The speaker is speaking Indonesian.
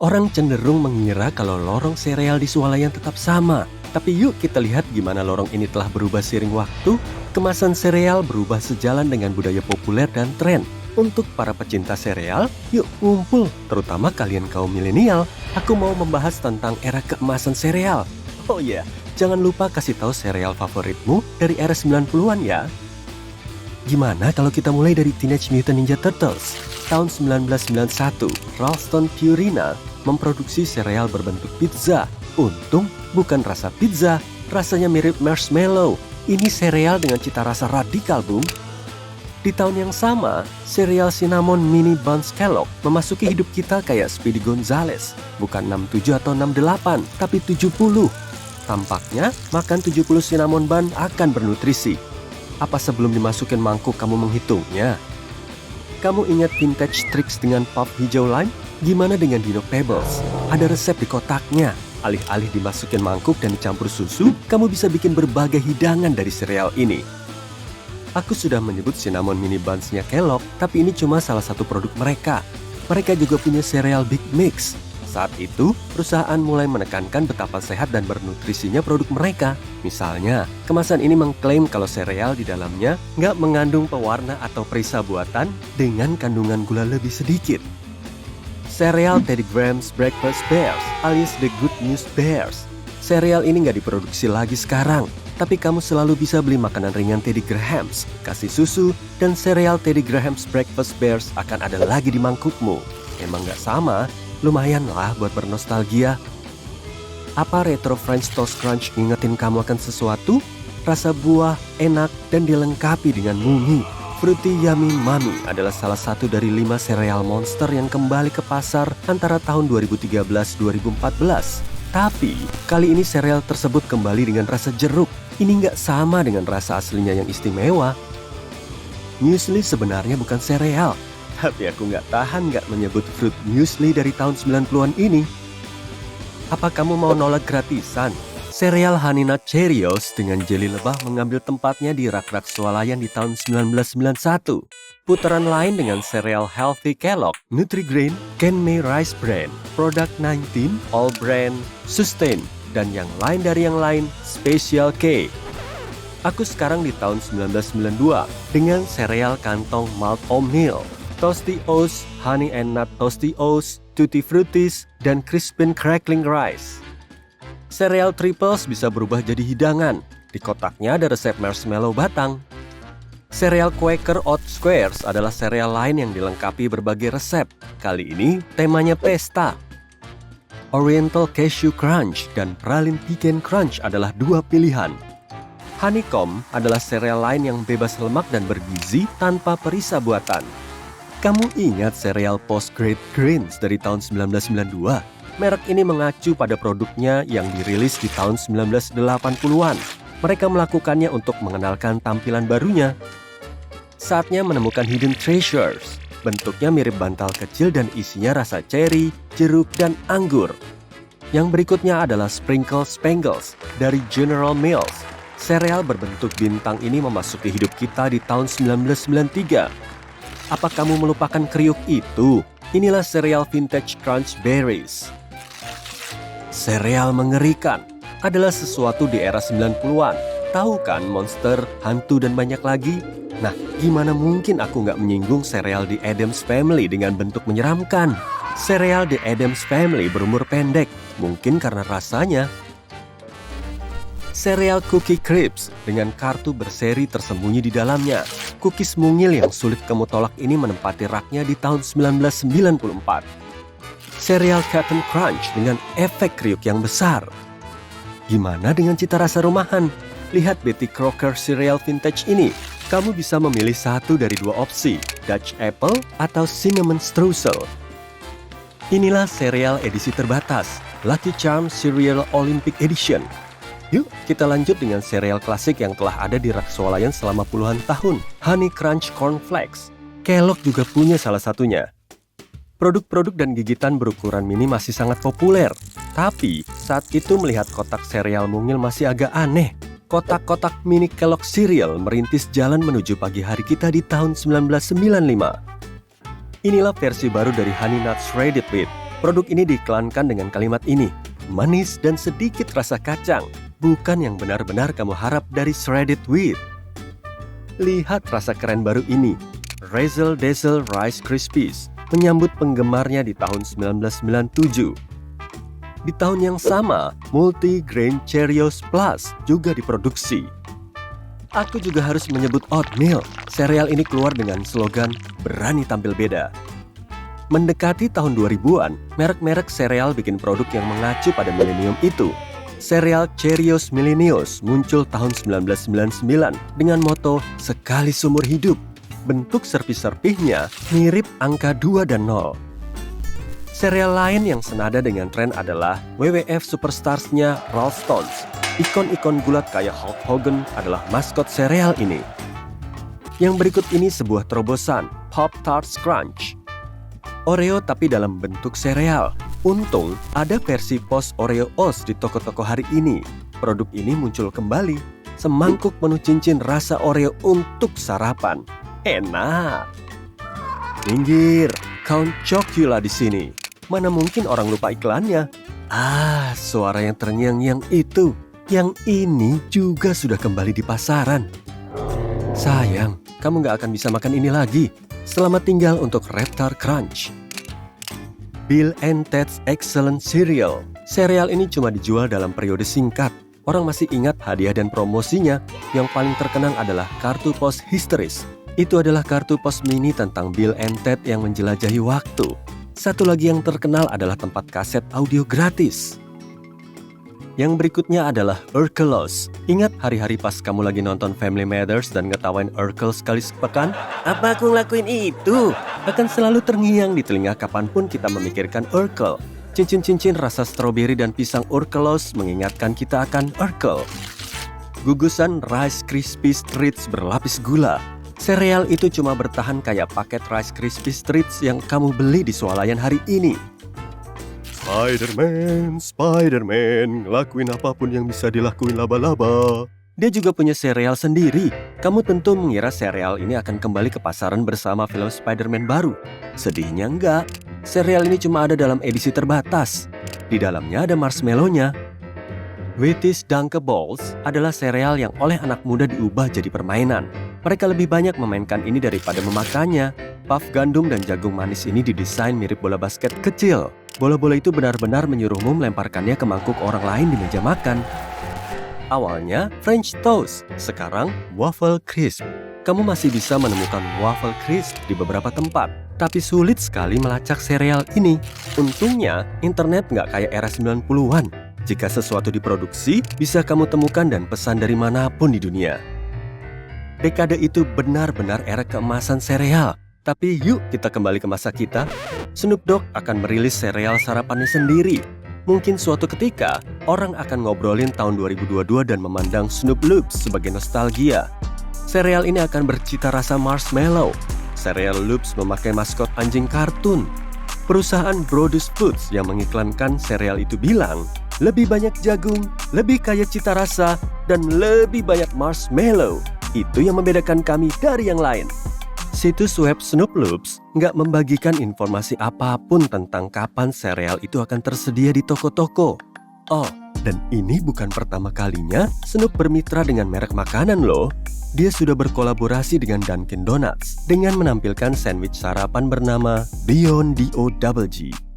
Orang cenderung mengira kalau lorong sereal di swalayan tetap sama. Tapi yuk kita lihat gimana lorong ini telah berubah seiring waktu. Kemasan sereal berubah sejalan dengan budaya populer dan tren. Untuk para pecinta sereal, yuk kumpul, terutama kalian kaum milenial. Aku mau membahas tentang era keemasan sereal. Oh iya, jangan lupa kasih tahu sereal favoritmu dari era 90-an ya. Gimana kalau kita mulai dari Teenage Mutant Ninja Turtles? Tahun 1991, Ralston Purina memproduksi sereal berbentuk pizza. Untung bukan rasa pizza, rasanya mirip marshmallow. Ini sereal dengan cita rasa radikal, Bung. Di tahun yang sama, sereal Cinnamon Mini Buns Kellogg memasuki hidup kita kayak Speedy Gonzales. Bukan 67 atau 68, tapi 70. Tampaknya, makan 70 cinnamon bun akan bernutrisi. Apa sebelum dimasukin mangkuk kamu menghitungnya? Kamu ingat vintage tricks dengan pop hijau lime? Gimana dengan Dino Pebbles? Ada resep di kotaknya. Alih-alih dimasukin mangkuk dan dicampur susu, kamu bisa bikin berbagai hidangan dari sereal ini. Aku sudah menyebut Cinnamon Mini Buns-nya Kellogg, tapi ini cuma salah satu produk mereka. Mereka juga punya sereal Big Mix. Saat itu, perusahaan mulai menekankan betapa sehat dan bernutrisinya produk mereka. Misalnya, kemasan ini mengklaim kalau sereal di dalamnya nggak mengandung pewarna atau perisa buatan dengan kandungan gula lebih sedikit. Sereal Teddy Grahams Breakfast Bears alias The Good News Bears. Sereal ini nggak diproduksi lagi sekarang, tapi kamu selalu bisa beli makanan ringan Teddy Grahams, kasih susu, dan sereal Teddy Grahams Breakfast Bears akan ada lagi di mangkukmu. Emang nggak sama? Lumayan lah buat bernostalgia. Apa retro French Toast Crunch ngingetin kamu akan sesuatu? Rasa buah, enak, dan dilengkapi dengan mumi. Fruity Yummy Mami adalah salah satu dari 5 sereal monster yang kembali ke pasar antara tahun 2013-2014. Tapi, kali ini sereal tersebut kembali dengan rasa jeruk. Ini nggak sama dengan rasa aslinya yang istimewa. Muesli sebenarnya bukan sereal. Tapi aku nggak tahan nggak menyebut fruit muesli dari tahun 90-an ini. Apa kamu mau nolak gratisan? Sereal Honey Nut Cheerios dengan jeli lebah mengambil tempatnya di rak-rak swalayan di tahun 1991. Putaran lain dengan sereal Healthy Kellogg, Nutri-Grain, Kenmay Rice Bran, Product 19, All Brand, Sustain, dan yang lain dari yang lain, Special K. Aku sekarang di tahun 1992 dengan sereal kantong malt oatmeal. Toasty Oats, Honey and Nut Toasty Oats, Tutti Fruities, dan Crispin Crackling Rice. Sereal triples bisa berubah jadi hidangan. Di kotaknya ada resep marshmallow batang. Sereal Quaker Oat Squares adalah sereal lain yang dilengkapi berbagai resep. Kali ini temanya pesta. Oriental Cashew Crunch dan Pralin Pecan Crunch adalah 2 pilihan. Honeycomb adalah sereal lain yang bebas lemak dan bergizi tanpa perisa buatan. Kamu ingat sereal Post-Grade Grains dari tahun 1992? Merek ini mengacu pada produknya yang dirilis di tahun 1980-an. Mereka melakukannya untuk mengenalkan tampilan barunya. Saatnya menemukan Hidden Treasures. Bentuknya mirip bantal kecil dan isinya rasa ceri, jeruk, dan anggur. Yang berikutnya adalah Sprinkle Spangles dari General Mills. Sereal berbentuk bintang ini memasuki hidup kita di tahun 1993. Apa kamu melupakan kriuk itu? Inilah sereal Vintage Crunch Berries. Sereal mengerikan adalah sesuatu di era 90-an. Tahu kan monster, hantu, dan banyak lagi? Nah, gimana mungkin aku nggak menyinggung sereal The Addams Family dengan bentuk menyeramkan? Sereal The Addams Family berumur pendek, mungkin karena rasanya. Sereal Cookie Crisps dengan kartu berseri tersembunyi di dalamnya. Cookies mungil yang sulit kamu tolak ini menempati raknya di tahun 1994. Sereal Captain Crunch dengan efek kriuk yang besar. Gimana dengan cita rasa rumahan? Lihat Betty Crocker Cereal Vintage ini. Kamu bisa memilih satu dari 2 opsi, Dutch Apple atau Cinnamon Streusel. Inilah sereal edisi terbatas, Lucky Charms Cereal Olympic Edition. Yuk, kita lanjut dengan sereal klasik yang telah ada di rak swalayan selama puluhan tahun, Honey Crunch Corn Flakes. Kellogg juga punya salah satunya. Produk-produk dan gigitan berukuran mini masih sangat populer. Tapi, saat itu melihat kotak sereal mungil masih agak aneh. Kotak-kotak mini Kellogg Cereal merintis jalan menuju pagi hari kita di tahun 1995. Inilah versi baru dari Honey Nut Shredded Wheat. Produk ini diiklankan dengan kalimat ini, manis dan sedikit rasa kacang, bukan yang benar-benar kamu harap dari shredded wheat. Lihat rasa keren baru ini, Razzle Dazzle Rice Krispies, menyambut penggemarnya di tahun 1997. Di tahun yang sama, Multi-Grain Cheerios Plus juga diproduksi. Aku juga harus menyebut oatmeal. Sereal ini keluar dengan slogan berani tampil beda. Mendekati tahun 2000-an, merek-merek sereal bikin produk yang mengacu pada milenium itu. Sereal Cheerios Millennials muncul tahun 1999 dengan moto sekali seumur hidup. Bentuk serpih-serpihnya mirip angka 2 dan 0. Sereal lain yang senada dengan tren adalah WWF Superstars-nya Ralph Stones. Ikon-ikon gulat kayak Hulk Hogan adalah maskot sereal ini. Yang berikut ini sebuah terobosan, Pop-Tarts Crunch. Oreo tapi dalam bentuk sereal. Untung ada versi post Oreo Oats di toko-toko hari ini. Produk ini muncul kembali. Semangkuk penuh cincin rasa Oreo untuk sarapan. Enak. Minggir, Count Chocula di sini. Mana mungkin orang lupa iklannya? Ah, suara yang terngiang-ngiang itu. Yang ini juga sudah kembali di pasaran. Sayang, kamu nggak akan bisa makan ini lagi. Selamat tinggal untuk Reptar Crunch. Bill and Ted's Excellent Cereal. Sereal ini cuma dijual dalam periode singkat. Orang masih ingat hadiah dan promosinya. Yang paling terkenang adalah kartu pos histeris. Itu adalah kartu pos mini tentang Bill and Ted yang menjelajahi waktu. Satu lagi yang terkenal adalah tempat kaset audio gratis. Yang berikutnya adalah Urkelos. Ingat hari-hari pas kamu lagi nonton Family Matters dan ngetawain Urkel sekali sepekan? Apa aku ngelakuin itu? Akan selalu terngiang di telinga kapanpun kita memikirkan Urkel. Cincin-cincin rasa stroberi dan pisang Urkelos mengingatkan kita akan Urkel. Gugusan Rice Krispies Treats berlapis gula. Sereal itu cuma bertahan kayak paket Rice Krispies Treats yang kamu beli di swalayan hari ini. Spider-Man, lakuin apapun yang bisa dilakuin laba-laba. Dia juga punya sereal sendiri. Kamu tentu mengira sereal ini akan kembali ke pasaran bersama film Spider-Man baru. Sedihnya enggak. Sereal ini cuma ada dalam edisi terbatas. Di dalamnya ada marshmallow-nya. Wheaties Dunkables adalah sereal yang oleh anak muda diubah jadi permainan. Mereka lebih banyak memainkan ini daripada memakannya. Puff gandum dan jagung manis ini didesain mirip bola basket kecil. Bola-bola itu benar-benar menyuruhmu melemparkannya ke mangkuk orang lain di meja makan. Awalnya French Toast, sekarang Waffle Crisp. Kamu masih bisa menemukan Waffle Crisp di beberapa tempat, tapi sulit sekali melacak sereal ini. Untungnya, internet nggak kayak era 90-an. Jika sesuatu diproduksi, bisa kamu temukan dan pesan dari manapun di dunia. Dekade itu benar-benar era keemasan sereal. Tapi yuk kita kembali ke masa kita. Snoop Dogg akan merilis sereal sarapannya sendiri. Mungkin suatu ketika, orang akan ngobrolin tahun 2022 dan memandang Snoop Loops sebagai nostalgia. Sereal ini akan bercita rasa marshmallow. Sereal Loops memakai maskot anjing kartun. Perusahaan Brodus Foods yang mengiklankan sereal itu bilang, lebih banyak jagung, lebih kaya cita rasa, dan lebih banyak marshmallow. Itu yang membedakan kami dari yang lain. Situs web Snoop Loops nggak membagikan informasi apapun tentang kapan sereal itu akan tersedia di toko-toko. Oh, dan ini bukan pertama kalinya Snoop bermitra dengan merek makanan loh. Dia sudah berkolaborasi dengan Dunkin Donuts dengan menampilkan sandwich sarapan bernama Beyond DOWG.